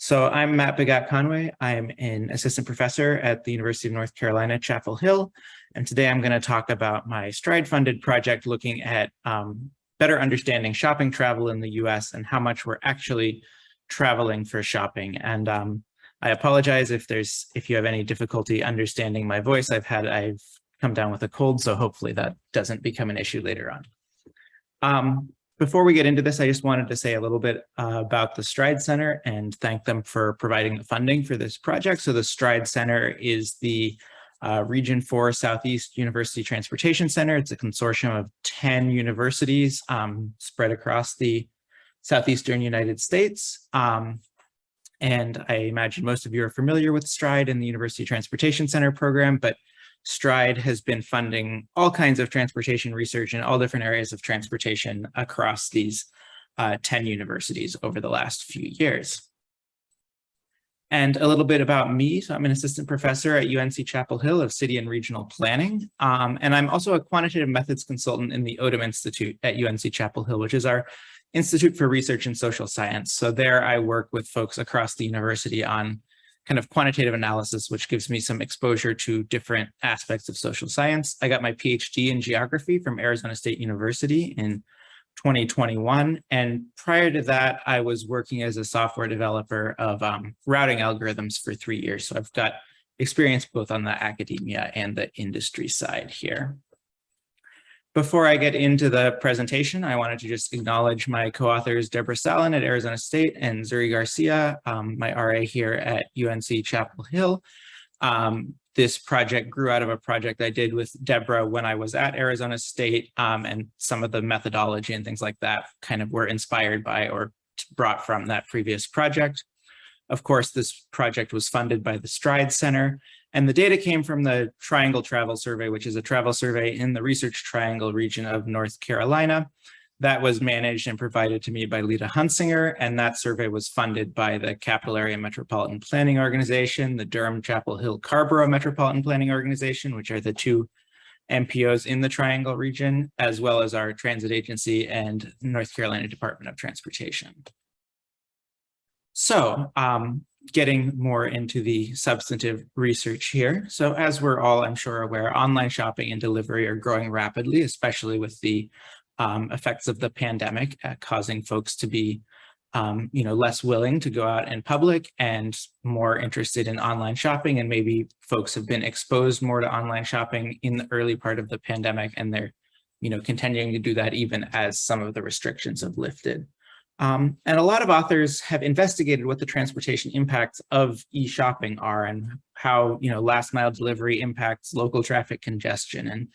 So I'm Matt Bhagat-Conway. I'm an assistant professor at the University of North Carolina, Chapel Hill. And today I'm going to talk about my Stride-funded project looking at better understanding shopping travel in the US and how much we're actually traveling for shopping. And I apologize if you have any difficulty understanding my voice. I've come down with a cold, so hopefully that doesn't become an issue later on. Before we get into this, I just wanted to say a little bit about the Stride Center and thank them for providing the funding for this project. So the Stride Center is the Region 4 Southeast University Transportation Center. It's a consortium of 10 universities spread across the Southeastern United States. And I imagine most of you are familiar with Stride and the University Transportation Center program, but Stride has been funding all kinds of transportation research in all different areas of transportation across these 10 universities over the last few years. And a little bit about me. So I'm an assistant professor at UNC Chapel Hill of City and Regional Planning. And I'm also a quantitative methods consultant in the Odum Institute at UNC Chapel Hill, which is our Institute for Research in Social Science. So there I work with folks across the university on kind of quantitative analysis, which gives me some exposure to different aspects of social science. I got my PhD in geography from Arizona State University in 2021. And prior to that, I was working as a software developer of routing algorithms for 3 years. So I've got experience both on the academia and the industry side here. Before I get into the presentation, I wanted to just acknowledge my co-authors, Deborah Salin at Arizona State and Zuri Garcia, my RA here at UNC Chapel Hill. This project grew out of a project I did with Deborah when I was at Arizona State, and some of the methodology and things like that kind of were inspired by or brought from that previous project. Of course, this project was funded by the Stride Center, and the data came from the Triangle Travel Survey, which is a travel survey in the Research Triangle region of North Carolina. That was managed and provided to me by Lita Hunsinger, and that survey was funded by the Capital Area Metropolitan Planning Organization, the Durham Chapel Hill Carrboro Metropolitan Planning Organization, which are the two MPOs in the Triangle region, as well as our transit agency and North Carolina Department of Transportation. So getting more into the substantive research here. So as we're all, I'm sure, aware, online shopping and delivery are growing rapidly, especially with the effects of the pandemic causing folks to be less willing to go out in public and more interested in online shopping. And maybe folks have been exposed more to online shopping in the early part of the pandemic, and they're continuing to do that even as some of the restrictions have lifted. And a lot of authors have investigated what the transportation impacts of e-shopping are and how, last mile delivery impacts local traffic congestion and,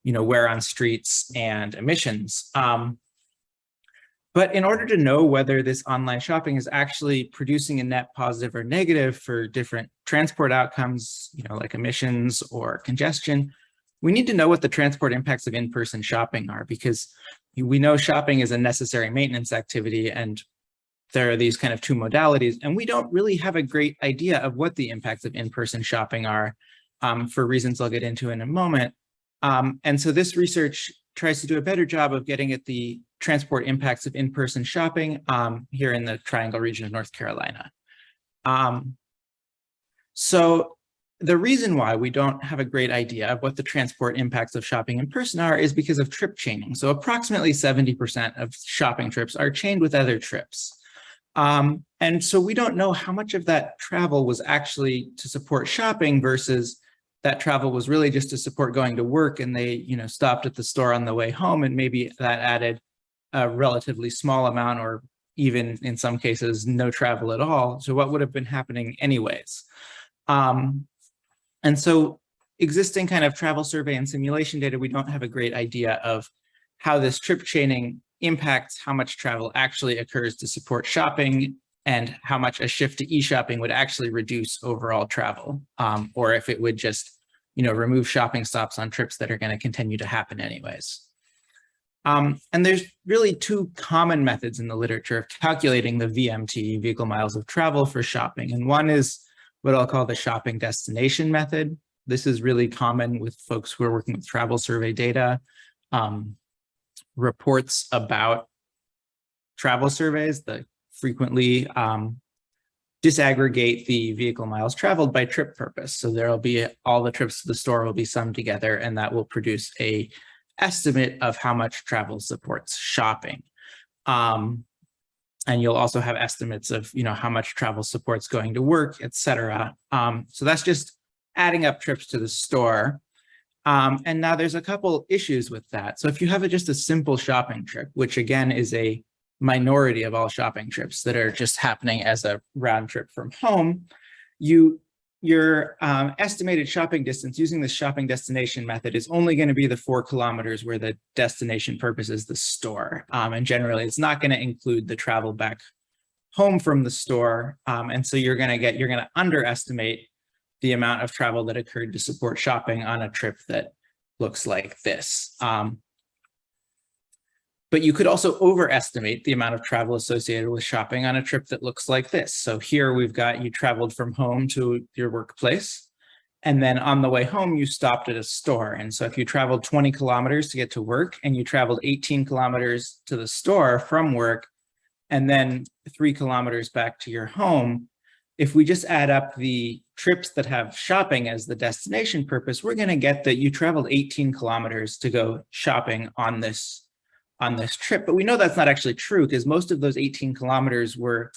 wear on streets and emissions. But in order to know whether this online shopping is actually producing a net positive or negative for different transport outcomes, like emissions or congestion, we need to know what the transport impacts of in-person shopping are, because we know shopping is a necessary maintenance activity, and there are these kind of two modalities, and we don't really have a great idea of what the impacts of in-person shopping are for reasons I'll get into in a moment. And so this research tries to do a better job of getting at the transport impacts of in-person shopping here in the Triangle region of North Carolina. So the reason why we don't have a great idea of what the transport impacts of shopping in person are is because of trip chaining. So approximately 70% of shopping trips are chained with other trips. And so we don't know how much of that travel was actually to support shopping versus that travel was really just to support going to work, and they stopped at the store on the way home, and maybe that added a relatively small amount, or even in some cases no travel at all. So what would have been happening anyways? And so existing kind of travel survey and simulation data, we don't have a great idea of how this trip chaining impacts how much travel actually occurs to support shopping and how much a shift to e-shopping would actually reduce overall travel, or if it would just remove shopping stops on trips that are going to continue to happen anyways. And there's really two common methods in the literature of calculating the VMT, vehicle miles of travel, for shopping. And one is what I'll call the shopping destination method. This is really common with folks who are working with travel survey data, reports about travel surveys, the frequently disaggregate the vehicle miles traveled by trip purpose. So there'll be all the trips to the store will be summed together, and that will produce a estimate of how much travel supports shopping. And you'll also have estimates of, how much travel supports going to work, et cetera. So that's just adding up trips to the store. And now there's a couple issues with that. So if you have just a simple shopping trip, which again is a minority of all shopping trips that are just happening as a round trip from home, your estimated shopping distance using the shopping destination method is only going to be the 4 kilometers where the destination purpose is the store. And generally, it's not going to include the travel back home from the store. And so you're going to underestimate the amount of travel that occurred to support shopping on a trip that looks like this. But you could also overestimate the amount of travel associated with shopping on a trip that looks like this. So here we've got you traveled from home to your workplace, and then on the way home, you stopped at a store. And so if you traveled 20 kilometers to get to work and you traveled 18 kilometers to the store from work, and then 3 kilometers back to your home, if we just add up the trips that have shopping as the destination purpose, we're going to get that you traveled 18 kilometers to go shopping on this trip. But we know that's not actually true, because most of those 18 kilometers were,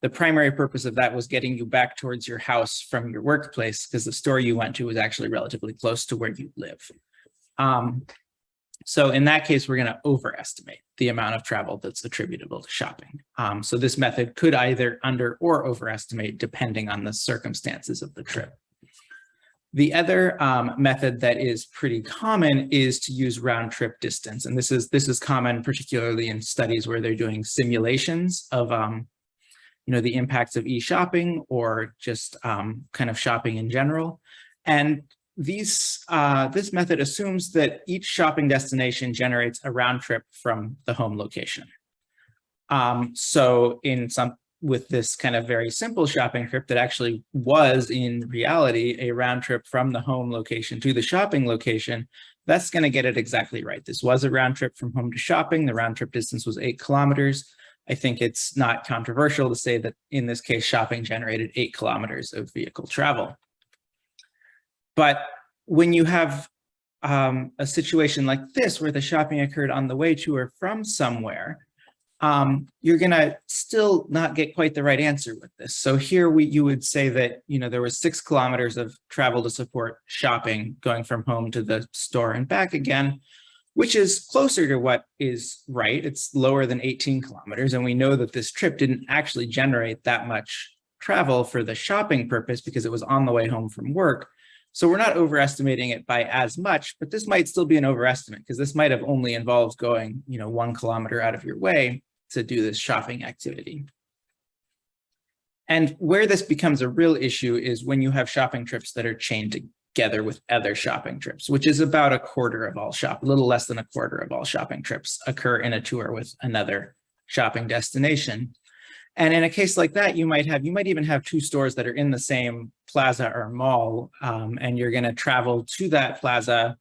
the primary purpose of that was getting you back towards your house from your workplace, because the store you went to was actually relatively close to where you live. So in that case, we're going to overestimate the amount of travel that's attributable to shopping. So this method could either under or overestimate depending on the circumstances of the trip. The other method that is pretty common is to use round trip distance. And this is common particularly in studies where they're doing simulations of the impacts of e-shopping or just kind of shopping in general. And this method assumes that each shopping destination generates a round trip from the home location. So with this kind of very simple shopping trip that actually was in reality a round trip from the home location to the shopping location, that's going to get it exactly right. This was a round trip from home to shopping. The round trip distance was 8 kilometers. I think it's not controversial to say that in this case, shopping generated 8 kilometers of vehicle travel. But when you have a situation like this, where the shopping occurred on the way to or from somewhere, you're going to still not get quite the right answer with this. So here you would say that, there was 6 kilometers of travel to support shopping going from home to the store and back again, which is closer to what is right. It's lower than 18 kilometers. And we know that this trip didn't actually generate that much travel for the shopping purpose because it was on the way home from work. So we're not overestimating it by as much, but this might still be an overestimate, because this might have only involved going, 1 kilometer out of your way to do this shopping activity. And where this becomes a real issue is when you have shopping trips that are chained together with other shopping trips, which is about a little less than a quarter of all shopping trips occur in a tour with another shopping destination. And in a case like that, you might even have 2 stores that are in the same plaza or mall, and you're going to travel to that plaza,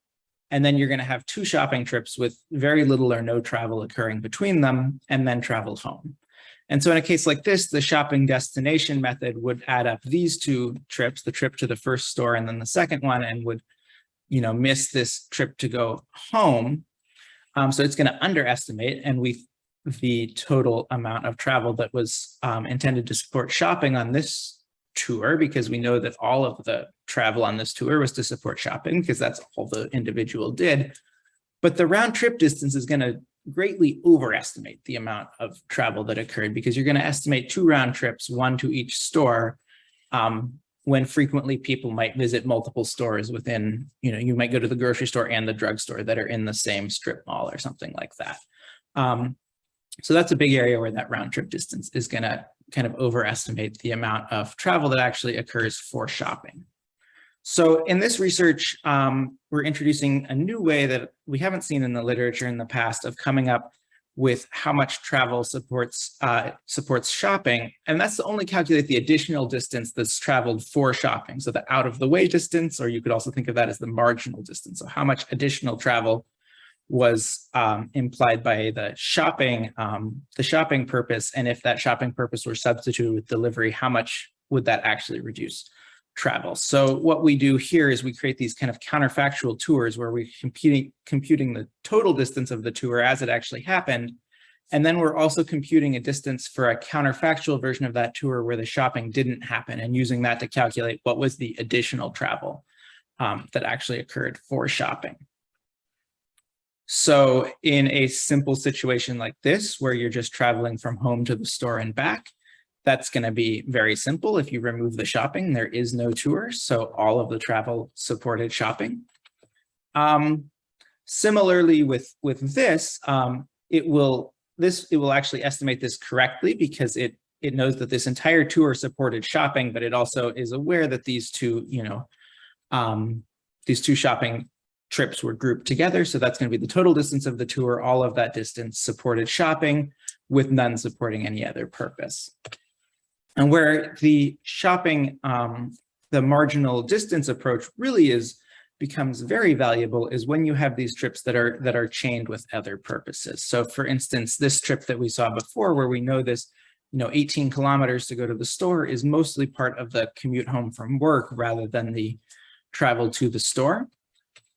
and then you're going to have 2 shopping trips with very little or no travel occurring between them, and then travel home. And so in a case like this, the shopping destination method would add up these 2 trips, the trip to the first store and then the second one, and would miss this trip to go home. So it's going to underestimate, and the total amount of travel that was intended to support shopping on this tour, because we know that all of the travel on this tour was to support shopping, because that's all the individual did. But the round trip distance is going to greatly overestimate the amount of travel that occurred, because you're going to estimate 2 round trips, 1 to each store, when frequently people might visit multiple stores within, you might go to the grocery store and the drugstore that are in the same strip mall or something like that. So that's a big area where that round trip distance is going to kind of overestimate the amount of travel that actually occurs for shopping. So in this research, we're introducing a new way that we haven't seen in the literature in the past of coming up with how much travel supports shopping. And that's to only calculate the additional distance that's traveled for shopping. So the out of the way distance, or you could also think of that as the marginal distance. So how much additional travel was implied by the shopping purpose, and if that shopping purpose were substituted with delivery, how much would that actually reduce travel? So what we do here is we create these kind of counterfactual tours where we're computing the total distance of the tour as it actually happened. And then we're also computing a distance for a counterfactual version of that tour where the shopping didn't happen, and using that to calculate what was the additional travel that actually occurred for shopping. So in a simple situation like this, where you're just traveling from home to the store and back, that's going to be very simple. If you remove the shopping, there is no tour, so all of the travel supported shopping. Similarly with this, it will actually estimate this correctly because it knows that this entire tour supported shopping, but it also is aware that these two shopping trips were grouped together. So that's going to be the total distance of the tour. All of that distance supported shopping, with none supporting any other purpose. And where the shopping, the marginal distance approach really becomes very valuable is when you have these trips that are chained with other purposes. So for instance, this trip that we saw before, where we know this, 18 kilometers to go to the store is mostly part of the commute home from work rather than the travel to the store.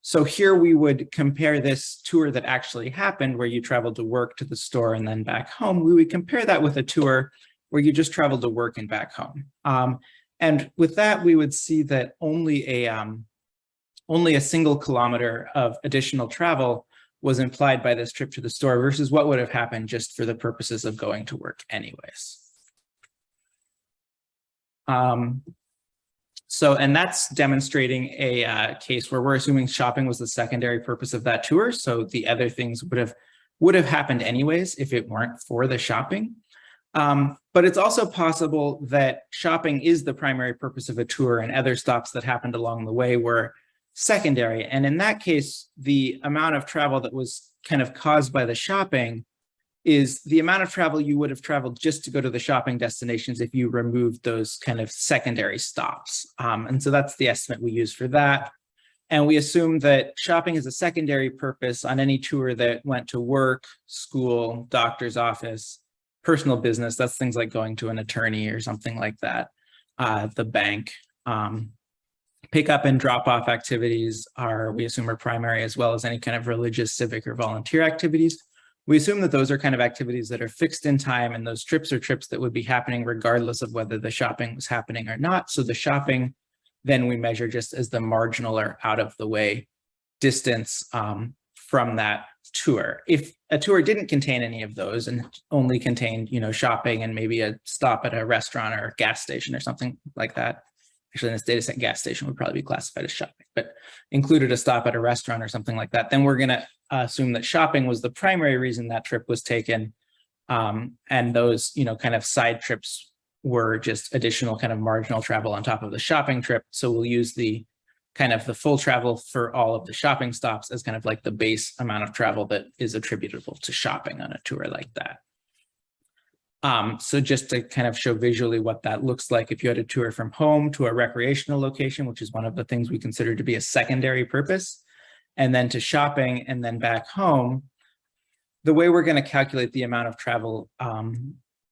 So here we would compare this tour that actually happened, where you traveled to work, to the store, and then back home. We would compare that with a tour where you just traveled to work and back home. And with that, we would see that only a single kilometer of additional travel was implied by this trip to the store versus what would have happened just for the purposes of going to work anyways. And that's demonstrating a case where we're assuming shopping was the secondary purpose of that tour. So the other things would have happened anyways if it weren't for the shopping. But it's also possible that shopping is the primary purpose of a tour and other stops that happened along the way were secondary. And in that case, the amount of travel that was kind of caused by the shopping is the amount of travel you would have traveled just to go to the shopping destinations if you removed those kind of secondary stops. And so that's the estimate we use for that. And we assume that shopping is a secondary purpose on any tour that went to work, school, doctor's office, personal business. That's things like going to an attorney or something like that. The bank. Pick-up and drop-off activities we assume are primary, as well as any kind of religious, civic, or volunteer activities. We assume that those are kind of activities that are fixed in time, and those trips are trips that would be happening regardless of whether the shopping was happening or not. So the shopping, then we measure just as the marginal or out of the way distance from that tour. If a tour didn't contain any of those and only contained, shopping and maybe a stop at a restaurant or a gas station or something like that. Actually, in this data set, gas station would probably be classified as shopping, but included a stop at a restaurant or something like that, then we're going to assume that shopping was the primary reason that trip was taken. And those, kind of side trips were just additional kind of marginal travel on top of the shopping trip. So we'll use the kind of the full travel for all of the shopping stops as kind of like the base amount of travel that is attributable to shopping on a tour like that. So just to kind of show visually what that looks like, if you had a tour from home to a recreational location, which is one of the things we consider to be a secondary purpose, and then to shopping and then back home, the way we're going to calculate the amount of travel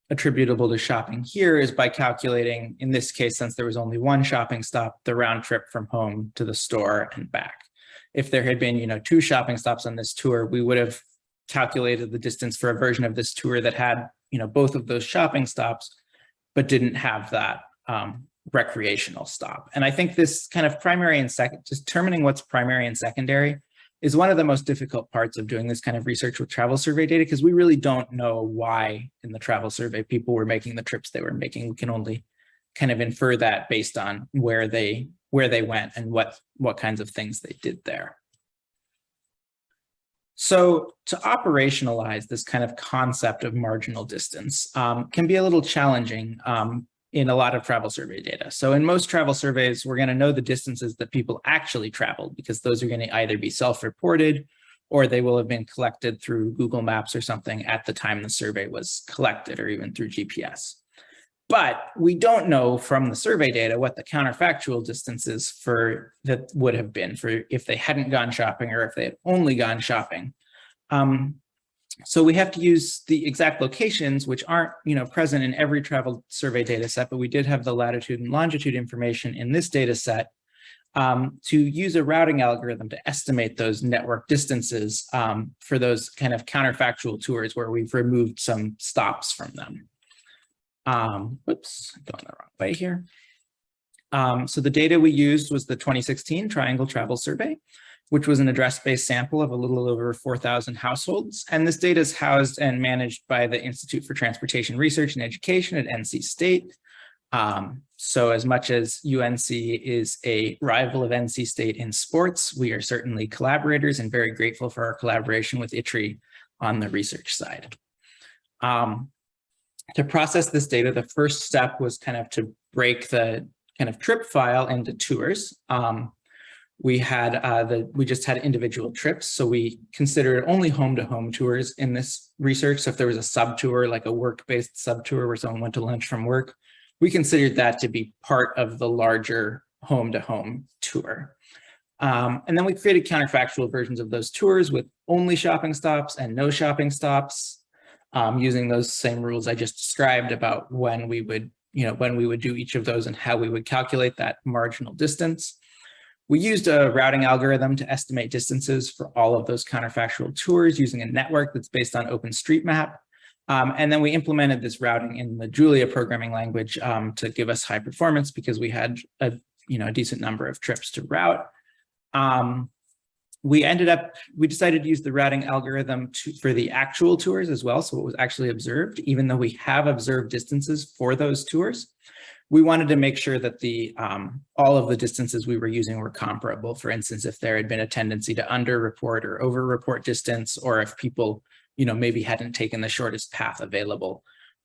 attributable to shopping here is by calculating, in this case, since there was only one shopping stop, the round trip from home to the store and back. If there had been, 2 shopping stops on this tour, we would have calculated the distance for a version of this tour that had both of those shopping stops, but didn't have that recreational stop. And I think this kind of primary and second, determining what's primary and secondary is one of the most difficult parts of doing this kind of research with travel survey data, because we really don't know why in the travel survey people were making the trips they were making. We can only kind of infer that based on where they went and what kinds of things they did there. So to operationalize this kind of concept of marginal distance can be a little challenging in a lot of travel survey data. So in most travel surveys, we're going to know the distances that people actually traveled, because those are going to either be self-reported or they will have been collected through Google Maps or something at the time the survey was collected, or even through GPS. But we don't know from the survey data what the counterfactual distances that would have been for if they hadn't gone shopping or if they had only gone shopping. So we have to use the exact locations, which aren't, present in every travel survey data set, but we did have the latitude and longitude information in this data set to use a routing algorithm to estimate those network distances for those kind of counterfactual tours where we've removed some stops from them. Whoops, going the wrong way here. So the data we used was the 2016 Triangle Travel Survey, which was an address-based sample of a little over 4,000 households. And this data is housed and managed by the Institute for Transportation Research and Education at NC State. So as much as UNC is a rival of NC State in sports, we are certainly collaborators and very grateful for our collaboration with ITRI on the research side. To process this data, the first step was kind of to break the kind of trip file into tours. We just had individual trips, so we considered only home-to-home tours in this research. So if there was a sub-tour, like a work-based sub-tour where someone went to lunch from work, we considered that to be part of the larger home-to-home tour. And then we created counterfactual versions of those tours with only shopping stops and no shopping stops, using those same rules I just described about when we would do each of those and how we would calculate that marginal distance. We used a routing algorithm to estimate distances for all of those counterfactual tours using a network that's based on OpenStreetMap. And then we implemented this routing in the Julia programming language to give us high performance because we had a decent number of trips to route. We decided to use the routing algorithm for the actual tours as well. So what was actually observed, even though we have observed distances for those tours, we wanted to make sure that all of the distances we were using were comparable. For instance, if there had been a tendency to underreport or overreport distance, or if people, maybe hadn't taken the shortest path available,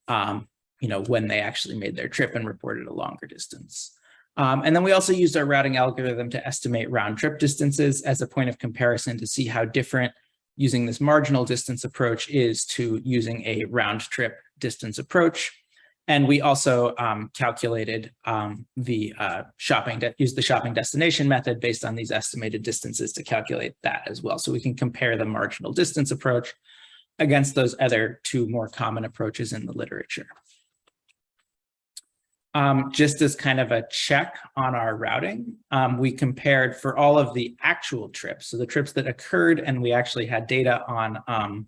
when they actually made their trip and reported a longer distance. And then we also used our routing algorithm to estimate round trip distances as a point of comparison to see how different using this marginal distance approach is to using a round trip distance approach. And we also calculated used the shopping destination method based on these estimated distances to calculate that as well. So we can compare the marginal distance approach against those other two more common approaches in the literature. Just as kind of a check on our routing, we compared for all of the actual trips, so the trips that occurred, and we actually had data on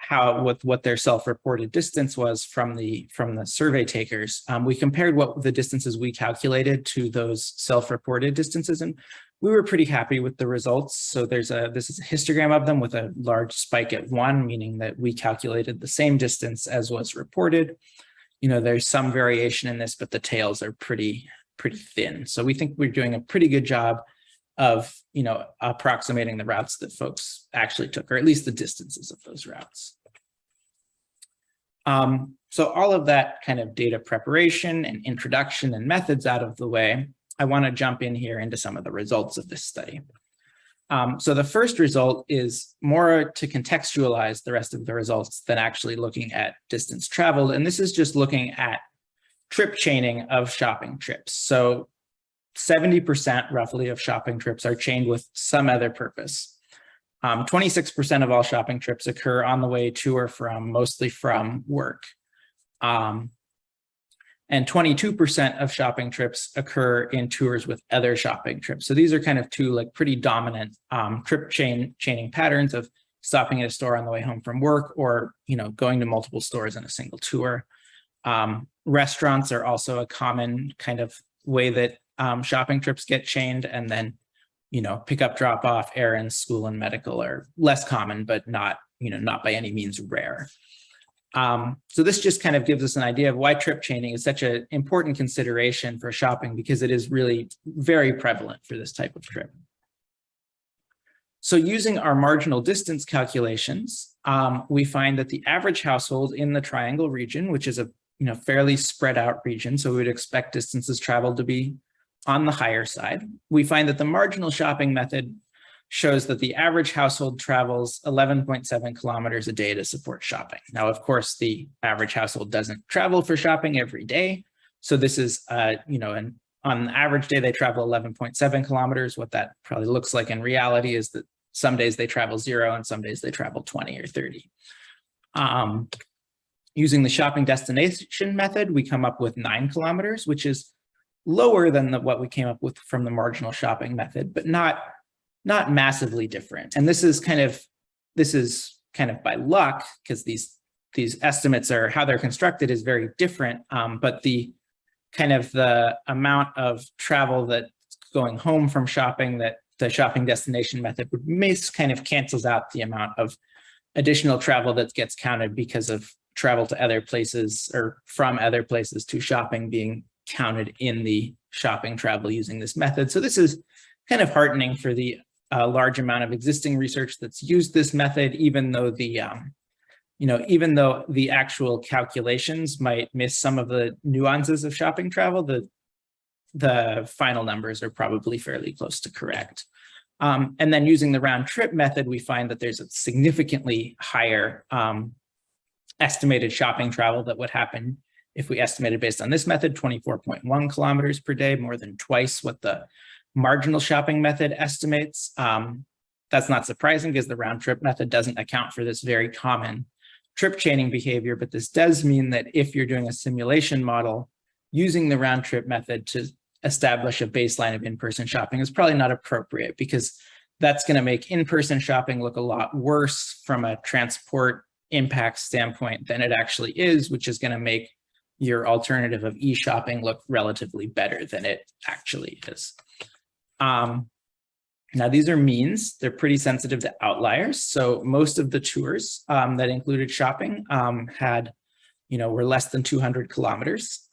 what their self-reported distance was from the survey takers. We compared what the distances we calculated to those self-reported distances, and we were pretty happy with the results. So this is a histogram of them with a large spike at 1, meaning that we calculated the same distance as was reported. There's some variation in this, but the tails are pretty thin. So we think we're doing a pretty good job of, approximating the routes that folks actually took, or at least the distances of those routes. So all of that kind of data preparation and introduction and methods out of the way, I want to jump in here into some of the results of this study. So the first result is more to contextualize the rest of the results than actually looking at distance traveled. And this is just looking at trip chaining of shopping trips. So 70% roughly of shopping trips are chained with some other purpose. 26% of all shopping trips occur on the way to or from, mostly from work. And 22% of shopping trips occur in tours with other shopping trips. So these are kind of two pretty dominant trip chaining patterns of stopping at a store on the way home from work, or going to multiple stores in a single tour. Restaurants are also a common kind of way that shopping trips get chained, and then pick up, drop off, errands, school, and medical are less common, but not by any means rare. So this just kind of gives us an idea of why trip chaining is such an important consideration for shopping, because it is really very prevalent for this type of trip. So using our marginal distance calculations, we find that the average household in the Triangle region, which is a fairly spread out region, so we would expect distances traveled to be on the higher side. We find that the marginal shopping method shows that the average household travels 11.7 kilometers a day to support shopping. Now, of course, the average household doesn't travel for shopping every day. So this is, on an average day, they travel 11.7 kilometers. What that probably looks like in reality is that some days they travel 0 and some days they travel 20 or 30. Using the shopping destination method, we come up with 9 kilometers, which is lower than what we came up with from the marginal shopping method, but not massively different. And this is kind of by luck, because these estimates are, how they're constructed is very different, but the amount of travel that's going home from shopping that the shopping destination method would kind of cancels out the amount of additional travel that gets counted because of travel to other places or from other places to shopping being counted in the shopping travel using this method. So this is kind of heartening for the large amount of existing research that's used this method, even though the actual calculations might miss some of the nuances of shopping travel, the final numbers are probably fairly close to correct. And then using the round trip method, we find that there's a significantly higher estimated shopping travel that would happen if we estimated based on this method, 24.1 kilometers per day, more than twice what the marginal shopping method estimates. That's not surprising because the round trip method doesn't account for this very common trip chaining behavior, but this does mean that if you're doing a simulation model using the round trip method to establish a baseline of in-person shopping is probably not appropriate, because that's going to make in-person shopping look a lot worse from a transport impact standpoint than it actually is, which is going to make your alternative of e-shopping look relatively better than it actually is. Now, these are means. They're pretty sensitive to outliers. So most of the tours that included shopping were less than 200 kilometers,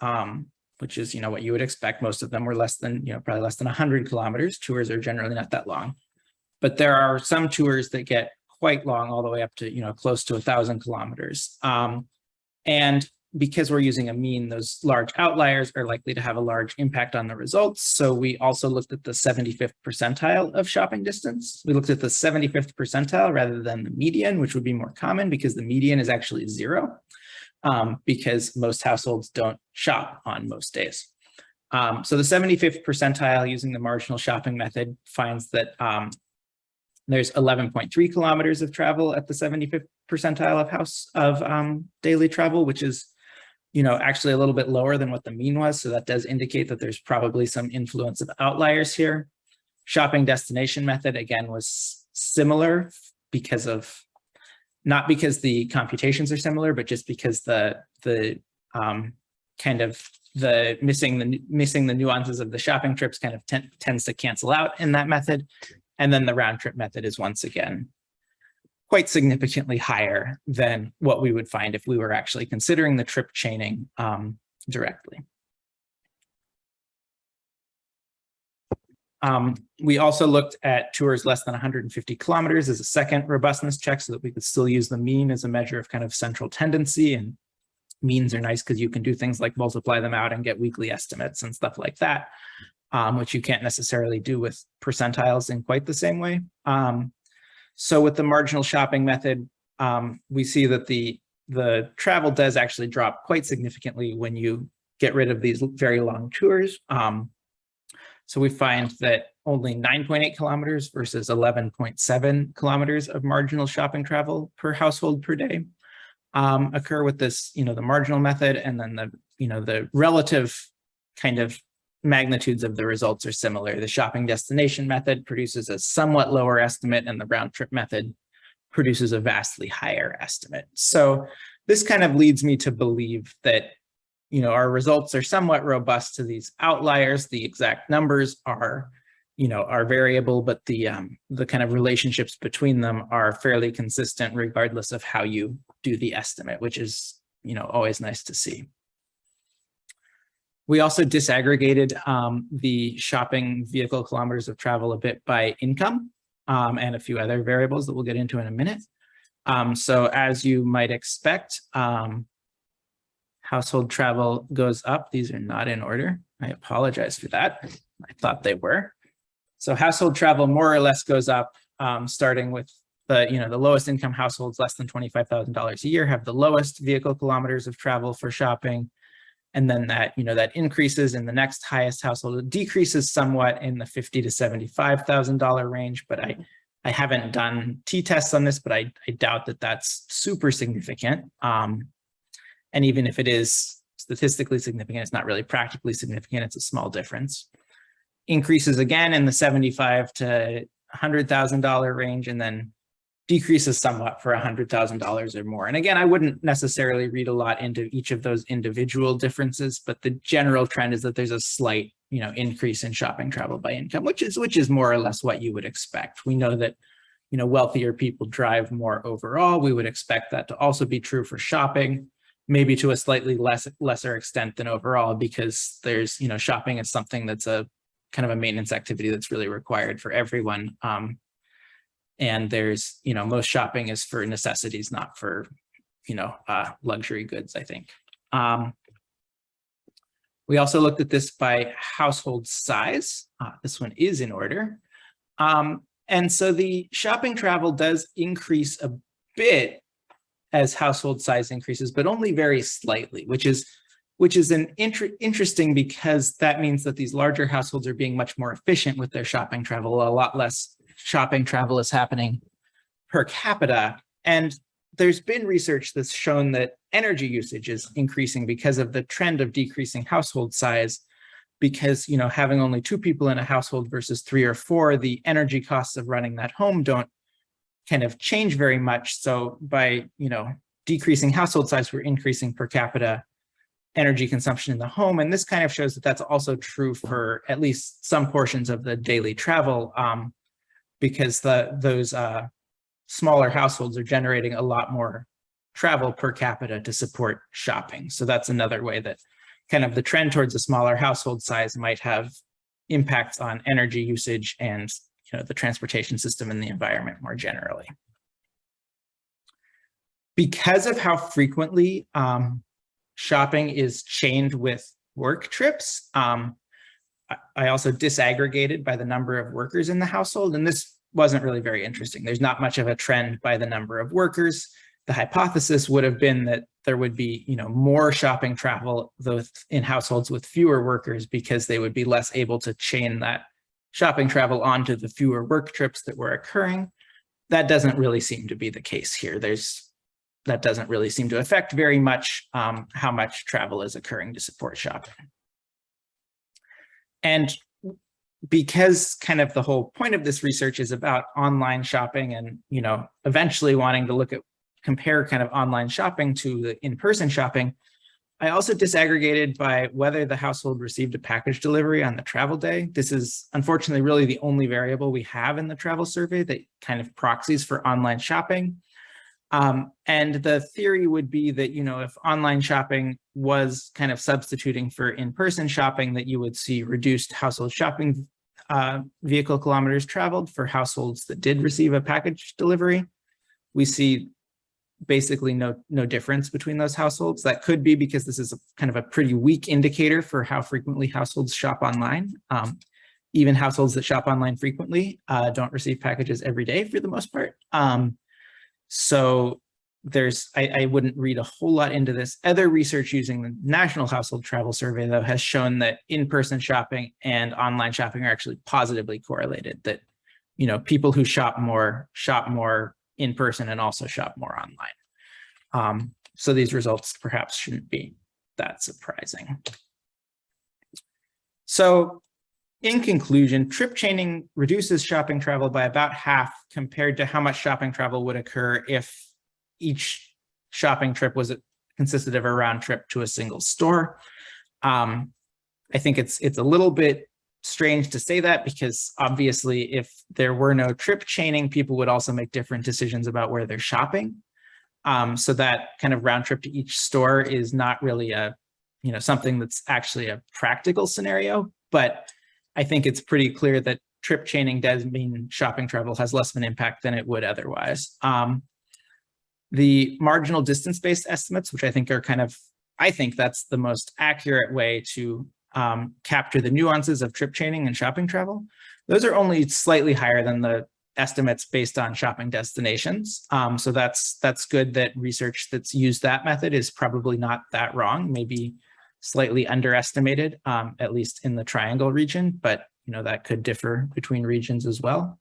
which is, what you would expect. Most of them were less than, probably less than 100 kilometers. Tours are generally not that long. But there are some tours that get quite long, all the way up to, close to 1,000 kilometers. And because we're using a mean, those large outliers are likely to have a large impact on the results. So we also looked at the 75th percentile of shopping distance. We looked at the 75th percentile rather than the median, which would be more common because the median is actually 0, because most households don't shop on most days. So the 75th percentile using the marginal shopping method finds that there's 11.3 kilometers of travel at the 75th percentile of daily travel, which is, actually a little bit lower than what the mean was. So that does indicate that there's probably some influence of outliers here. Shopping destination method, again, was similar not because the computations are similar, but just because the missing the nuances of the shopping trips kind of tends to cancel out in that method. And then the round trip method is once again quite significantly higher than what we would find if we were actually considering the trip chaining directly. We also looked at tours less than 150 kilometers as a second robustness check so that we could still use the mean as a measure of kind of central tendency. And means are nice because you can do things like multiply them out and get weekly estimates and stuff like that, which you can't necessarily do with percentiles in quite the same way. So with the marginal shopping method, we see that the travel does actually drop quite significantly when you get rid of these very long tours. So we find that only 9.8 kilometers versus 11.7 kilometers of marginal shopping travel per household per day occur with this, the marginal method, and then the relative kind of magnitudes of the results are similar. The shopping destination method produces a somewhat lower estimate, and the round trip method produces a vastly higher estimate. So this kind of leads me to believe that, our results are somewhat robust to these outliers. The exact numbers are variable, but the kind of relationships between them are fairly consistent regardless of how you do the estimate, which is, always nice to see. We also disaggregated the shopping vehicle kilometers of travel a bit by income and a few other variables that we'll get into in a minute. So as you might expect, household travel goes up. These are not in order. I apologize for that. I thought they were. So household travel more or less goes up, starting with the lowest income households, less than $25,000 a year, have the lowest vehicle kilometers of travel for shopping. And then that increases in the next highest household. It decreases somewhat in the $50,000 to $75,000 range, but I I haven't done t-tests on this, but I doubt that that's super significant. And even if it is statistically significant, it's not really practically significant. It's a small difference. Increases again in the $75,000 to $100,000 range, and then decreases somewhat for $100,000 or more. And again, I wouldn't necessarily read a lot into each of those individual differences, but the general trend is that there's a slight, increase in shopping travel by income, which is more or less what you would expect. We know that, wealthier people drive more overall. We would expect that to also be true for shopping, maybe to a slightly lesser extent than overall, because there's, shopping is something that's a kind of a maintenance activity that's really required for everyone. And there's, most shopping is for necessities, not for, luxury goods, I think. We also looked at this by household size. This one is in order. And so the shopping travel does increase a bit as household size increases, but only very slightly, which is interesting, because that means that these larger households are being much more efficient with their shopping travel. A lot less shopping travel is happening per capita. And there's been research that's shown that energy usage is increasing because of the trend of decreasing household size, because, having only 2 people in a household versus 3 or 4, the energy costs of running that home don't kind of change very much. So by, decreasing household size, we're increasing per capita energy consumption in the home. And this kind of shows that that's also true for at least some portions of the daily travel, because those smaller households are generating a lot more travel per capita to support shopping. So that's another way that kind of the trend towards a smaller household size might have impacts on energy usage and, the transportation system and the environment more generally. Because of how frequently shopping is chained with work trips, I also disaggregated by the number of workers in the household, and this wasn't really very interesting. There's not much of a trend by the number of workers. The hypothesis would have been that there would be, more shopping travel in households with fewer workers, because they would be less able to chain that shopping travel onto the fewer work trips that were occurring. That doesn't really seem to be the case here. That doesn't really seem to affect very much how much travel is occurring to support shopping. And because kind of the whole point of this research is about online shopping and, eventually wanting to compare kind of online shopping to the in-person shopping, I also disaggregated by whether the household received a package delivery on the travel day. This is unfortunately really the only variable we have in the travel survey that kind of proxies for online shopping. And the theory would be that, if online shopping was kind of substituting for in-person shopping, that you would see reduced household shopping vehicle kilometers traveled for households that did receive a package delivery. We see basically no difference between those households. That could be because this is kind of a pretty weak indicator for how frequently households shop online. Even households that shop online frequently don't receive packages every day for the most part. So I wouldn't read a whole lot into this. Other research using the National Household Travel Survey, though, has shown that in-person shopping and online shopping are actually positively correlated, that, people who shop more in person and also shop more online. So these results perhaps shouldn't be that surprising. So in conclusion, trip chaining reduces shopping travel by about half compared to how much shopping travel would occur if each shopping trip consisted of a round trip to a single store. I think it's a little bit strange to say that, because obviously if there were no trip chaining, people would also make different decisions about where they're shopping. So that kind of round trip to each store is not really something that's actually a practical scenario, but I think it's pretty clear that trip chaining does mean shopping travel has less of an impact than it would otherwise. The marginal distance-based estimates, which I think that's the most accurate way to capture the nuances of trip chaining and shopping travel. Those are only slightly higher than the estimates based on shopping destinations. So that's good that research that's used that method is probably not that wrong, maybe slightly underestimated, at least in the triangle region, but that could differ between regions as well.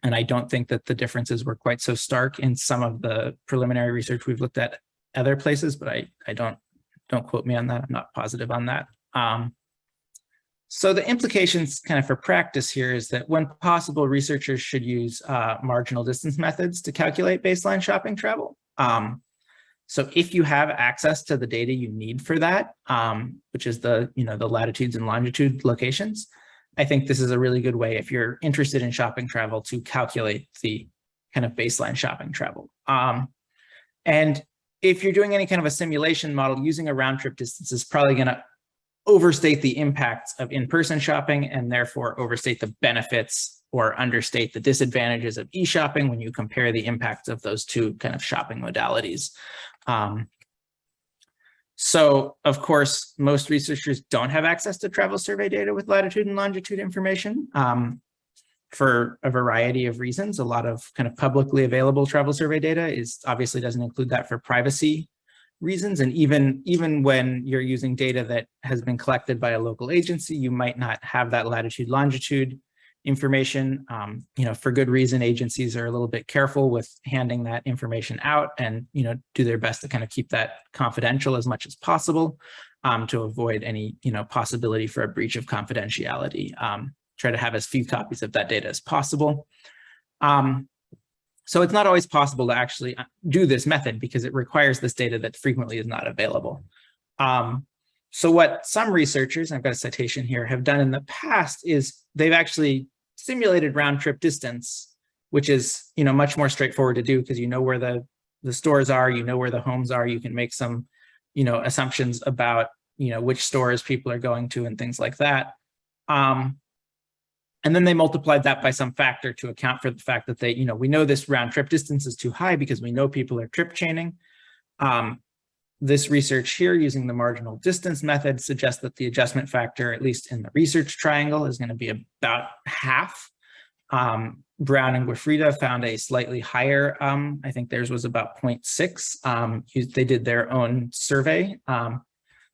And I don't think that the differences were quite so stark in some of the preliminary research we've looked at other places, but I don't quote me on that. I'm not positive on that. So the implications kind of for practice here is that when possible, researchers should use marginal distance methods to calculate baseline shopping travel. So if you have access to the data you need for that, which is the latitudes and longitude locations, I think this is a really good way if you're interested in shopping travel to calculate the kind of baseline shopping travel. And if you're doing any kind of a simulation model, using a round trip distance is probably going to overstate the impacts of in-person shopping and therefore overstate the benefits or understate the disadvantages of e-shopping when you compare the impacts of those two kind of shopping modalities. So, of course, most researchers don't have access to travel survey data with latitude and longitude information for a variety of reasons. A lot of kind of publicly available travel survey data obviously doesn't include that for privacy reasons. And even when you're using data that has been collected by a local agency, you might not have that latitude longitude information. For good reason, agencies are a little bit careful with handing that information out and, do their best to kind of keep that confidential as much as possible to avoid any, possibility for a breach of confidentiality. Try to have as few copies of that data as possible. So it's not always possible to actually do this method because it requires this data that frequently is not available. So what some researchers, I've got a citation here, have done in the past is they've actually simulated round trip distance, which is much more straightforward to do because you know where the stores are, you know where the homes are, you can make some assumptions about which stores people are going to and things like that. And then they multiplied that by some factor to account for the fact that we know this round trip distance is too high because we know people are trip chaining. This research here using the marginal distance method suggests that the adjustment factor, at least in the research triangle, is going to be about half. Brown and Guafrida found a slightly higher, I think theirs was about 0.6. They did their own survey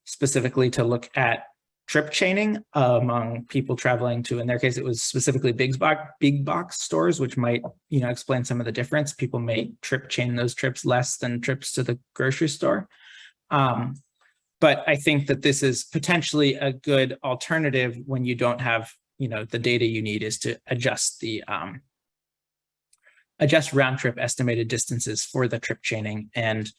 specifically to look at trip chaining among people traveling to, in their case, it was specifically big box stores, which might, explain some of the difference. People may trip chain those trips less than trips to the grocery store. But I think that this is potentially a good alternative when you don't have, the data you need is to adjust the round trip estimated distances for the trip chaining. And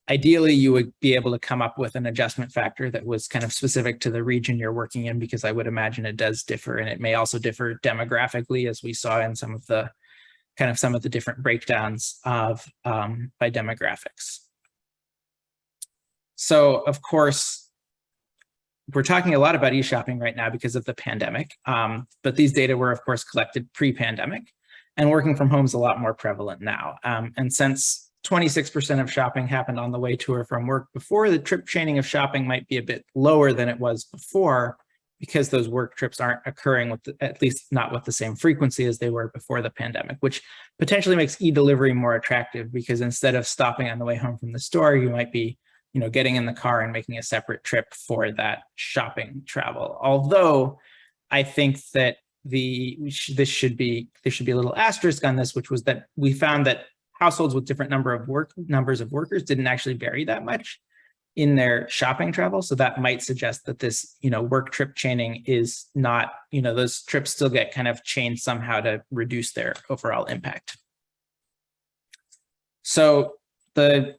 ideally, you would be able to come up with an adjustment factor that was kind of specific to the region you're working in, because I would imagine it does differ, and it may also differ demographically, as we saw in some of the different breakdowns of by demographics. So, of course, we're talking a lot about e-shopping right now because of the pandemic, but these data were, of course, collected pre-pandemic, and working from home is a lot more prevalent now. And since 26% of shopping happened on the way to or from work before, the trip chaining of shopping might be a bit lower than it was before, because those work trips aren't occurring at least not with the same frequency as they were before the pandemic, which potentially makes e-delivery more attractive, because instead of stopping on the way home from the store, you might be getting in the car and making a separate trip for that shopping travel. Although I think that there should be a little asterisk on this, which was that we found that households with different numbers of workers didn't actually vary that much in their shopping travel. So that might suggest that this, work trip chaining is not, those trips still get kind of chained somehow to reduce their overall impact. So the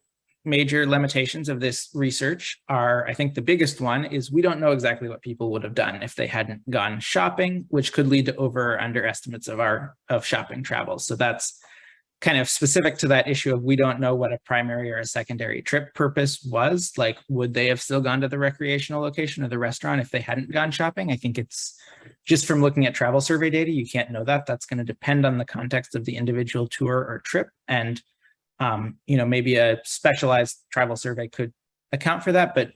major limitations of this research are, I think the biggest one is we don't know exactly what people would have done if they hadn't gone shopping, which could lead to over or underestimates of shopping travel. So that's kind of specific to that issue of we don't know what a primary or a secondary trip purpose was. Like, would they have still gone to the recreational location or the restaurant if they hadn't gone shopping? I think it's just from looking at travel survey data, you can't know that. That's going to depend on the context of the individual tour or trip. And maybe a specialized travel survey could account for that, but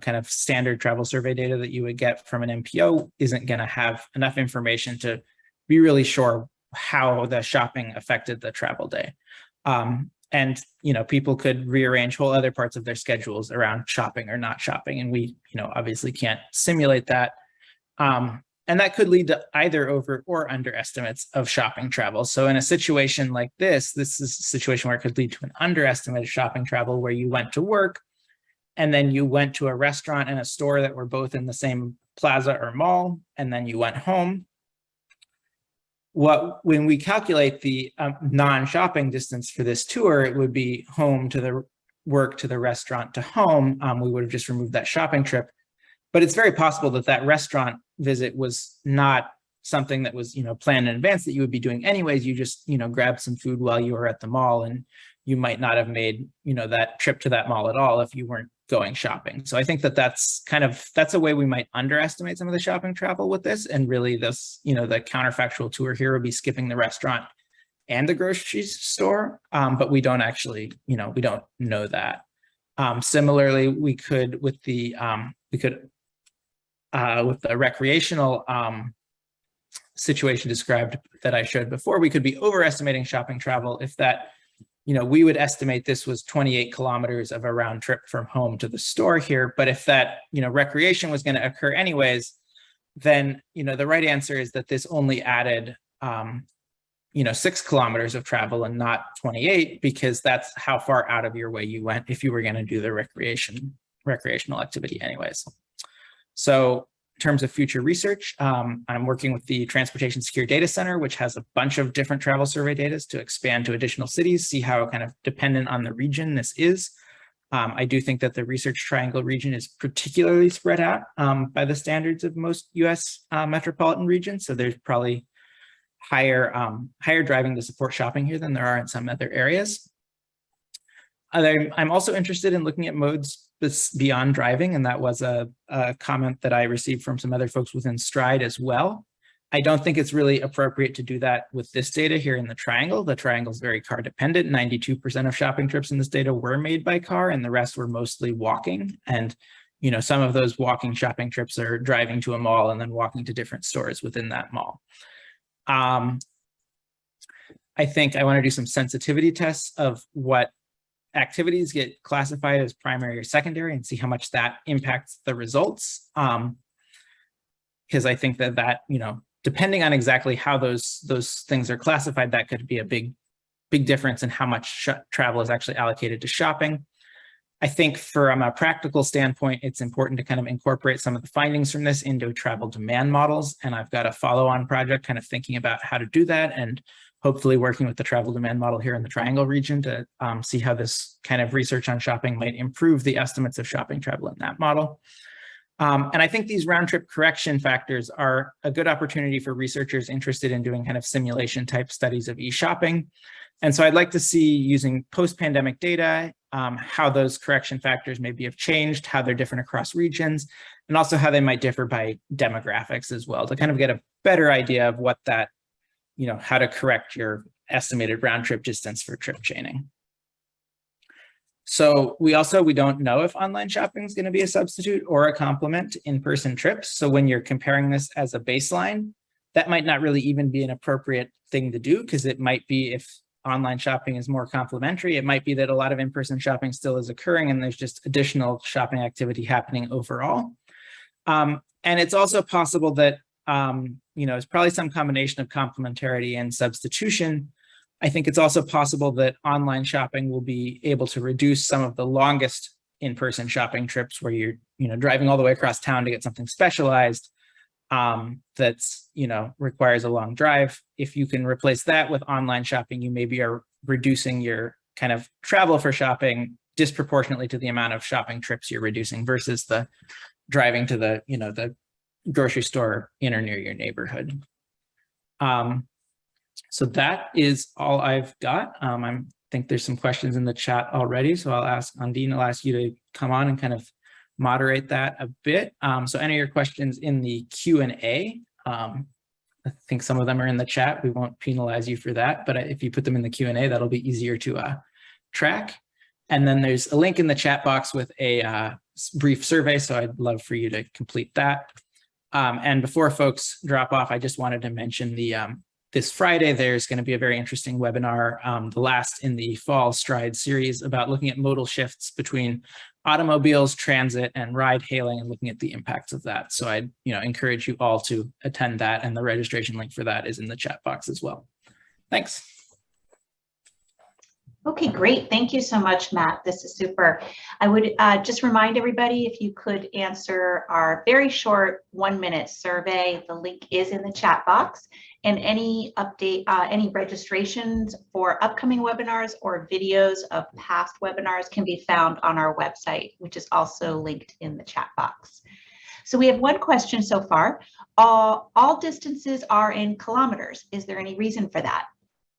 kind of standard travel survey data that you would get from an MPO isn't going to have enough information to be really sure how the shopping affected the travel day. And people could rearrange whole other parts of their schedules around shopping or not shopping, and we obviously can't simulate that. And And that could lead to either over or underestimates of shopping travel. So in a situation like this is a situation where it could lead to an underestimate of shopping travel, where you went to work and then you went to a restaurant and a store that were both in the same plaza or mall, and then you went home. When we calculate the non-shopping distance for this tour, it would be home to the work to the restaurant to home. We would have just removed that shopping trip. But it's very possible that that restaurant visit was not something that was, planned in advance, that you would be doing anyways. You just, grabbed some food while you were at the mall, and you might not have made, that trip to that mall at all if you weren't going shopping. So I think that that's a way we might underestimate some of the shopping travel with this. And really this, the counterfactual tour here would be skipping the restaurant and the grocery store. But we don't actually, we don't know that. Similarly, we could with the recreational situation described that I showed before, we could be overestimating shopping travel if that, we would estimate this was 28 kilometers of a round trip from home to the store here. But if that, recreation was going to occur anyways, then, the right answer is that this only added, 6 kilometers of travel and not 28, because that's how far out of your way you went if you were going to do the recreational activity anyways. So in terms of future research, I'm working with the Transportation Secure Data Center, which has a bunch of different travel survey data to expand to additional cities, see how kind of dependent on the region this is. I do think that the Research Triangle region is particularly spread out by the standards of most US metropolitan regions. So there's probably higher driving to support shopping here than there are in some other areas. I'm also interested in looking at modes beyond driving, and that was a comment that I received from some other folks within Stride as well. I don't think it's really appropriate to do that with this data here in the triangle. The triangle is very car dependent. 92% of shopping trips in this data were made by car, and the rest were mostly walking. And some of those walking shopping trips are driving to a mall and then walking to different stores within that mall. I think I want to do some sensitivity tests of what activities get classified as primary or secondary and see how much that impacts the results. Because I think that depending on exactly how those things are classified, that could be a big difference in how much travel is actually allocated to shopping. I think from a practical standpoint, it's important to kind of incorporate some of the findings from this into travel demand models. And I've got a follow-on project kind of thinking about how to do that, and hopefully working with the travel demand model here in the Triangle region to see how this kind of research on shopping might improve the estimates of shopping travel in that model. And I think these round trip correction factors are a good opportunity for researchers interested in doing kind of simulation type studies of e-shopping. And so I'd like to see, using post-pandemic data, how those correction factors maybe have changed, how they're different across regions, and also how they might differ by demographics as well, to kind of get a better idea of what that, how to correct your estimated round trip distance for trip chaining. So we don't know if online shopping is going to be a substitute or a complement to in-person trips. So when you're comparing this as a baseline, that might not really even be an appropriate thing to do, because it might be, if online shopping is more complementary, it might be that a lot of in-person shopping still is occurring and there's just additional shopping activity happening overall. And it's also possible that, it's probably some combination of complementarity and substitution. I think it's also possible that online shopping will be able to reduce some of the longest in-person shopping trips, where you're, driving all the way across town to get something specialized that's, requires a long drive. If you can replace that with online shopping, you maybe are reducing your kind of travel for shopping disproportionately to the amount of shopping trips you're reducing versus the driving to the, the grocery store in or near your neighborhood. So that is all I've got. I think there's some questions in the chat already, so I'll ask Undine, I'll ask you to come on and kind of moderate that a bit. So enter your questions in the Q&A. I think some of them are in the chat. We won't penalize you for that, but if you put them in the Q&A, that'll be easier to track. And then there's a link in the chat box with a brief survey, so I'd love for you to complete that. And before folks drop off, I just wanted to mention the this Friday, there's going to be a very interesting webinar, the last in the fall Stride series, about looking at modal shifts between automobiles, transit, and ride hailing, and looking at the impacts of that. So I'd encourage you all to attend that, and the registration link for that is in the chat box as well. Thanks. Okay, great. Thank you so much, Matt. This is super. I would just remind everybody, if you could answer our very short 1-minute survey. The link is in the chat box, and any update, any registrations for upcoming webinars or videos of past webinars can be found on our website, which is also linked in the chat box. So we have one question so far. All distances are in kilometers. Is there any reason for that?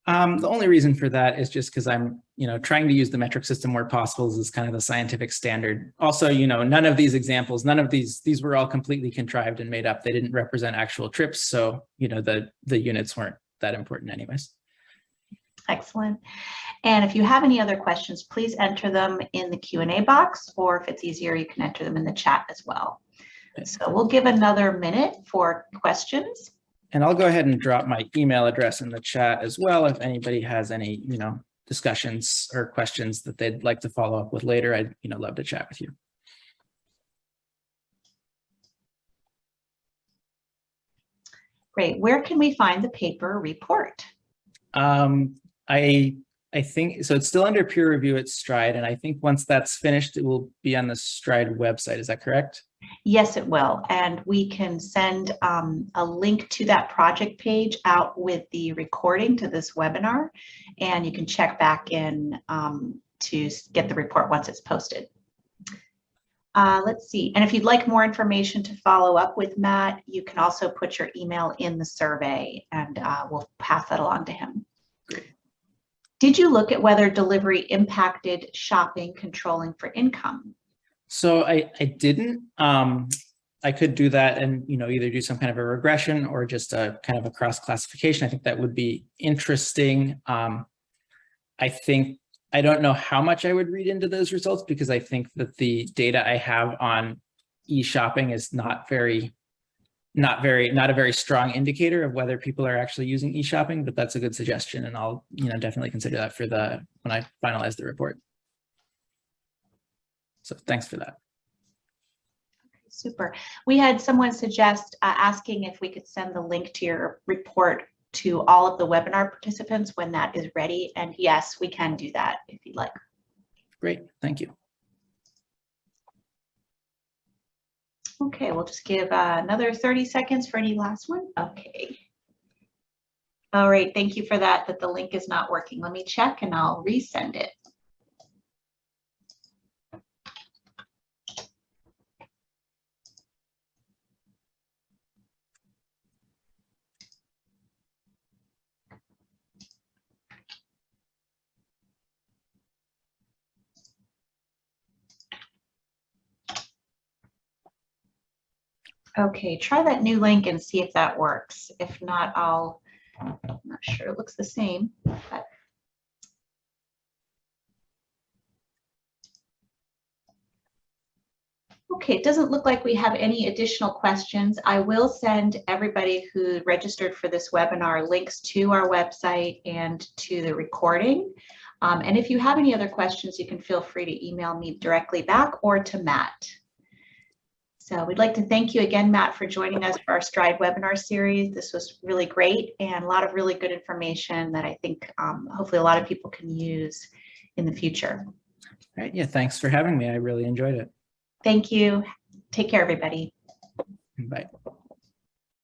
The only reason for that is just because I'm, trying to use the metric system where possible. This is kind of the scientific standard. Also, none of these examples, these were all completely contrived and made up. They didn't represent actual trips. So, the units weren't that important anyways. Excellent. And if you have any other questions, please enter them in the Q&A box, or if it's easier, you can enter them in the chat as well. Okay. So we'll give another minute for questions. And I'll go ahead and drop my email address in the chat as well. If anybody has any, discussions or questions that they'd like to follow up with later, I'd, love to chat with you. Great. Where can we find the paper report? I think, so it's still under peer review at Stride. And I think once that's finished, it will be on the Stride website. Is that correct? Yes, it will. And we can send a link to that project page out with the recording to this webinar. And you can check back in to get the report once it's posted. Let's see. And if you'd like more information to follow up with Matt, you can also put your email in the survey, and we'll pass that along to him. Did you look at whether delivery impacted shopping controlling for income? So I didn't. I could do that and either do some kind of a regression or just a kind of a cross classification. I think that would be interesting. I don't know how much I would read into those results, because I think that the data I have on e-shopping is not a very strong indicator of whether people are actually using e-shopping, but that's a good suggestion, and I'll definitely consider that for when I finalize the report. So thanks for that. Okay, super. We had someone suggest asking if we could send the link to your report to all of the webinar participants when that is ready. And yes, we can do that if you'd like. Great, thank you. Okay, we'll just give another 30 seconds for any last one. Okay. All right, thank you for that the link is not working. Let me check and I'll resend it. Okay, try that new link and see if that works. If not, I'm not sure, it looks the same. But... Okay, it doesn't look like we have any additional questions. I will send everybody who registered for this webinar links to our website and to the recording. And if you have any other questions, you can feel free to email me directly back or to Matt. So we'd like to thank you again, Matt, for joining us for our Stride webinar series. This was really great and a lot of really good information that I think hopefully a lot of people can use in the future. All right, yeah, thanks for having me. I really enjoyed it. Thank you. Take care, everybody. Bye.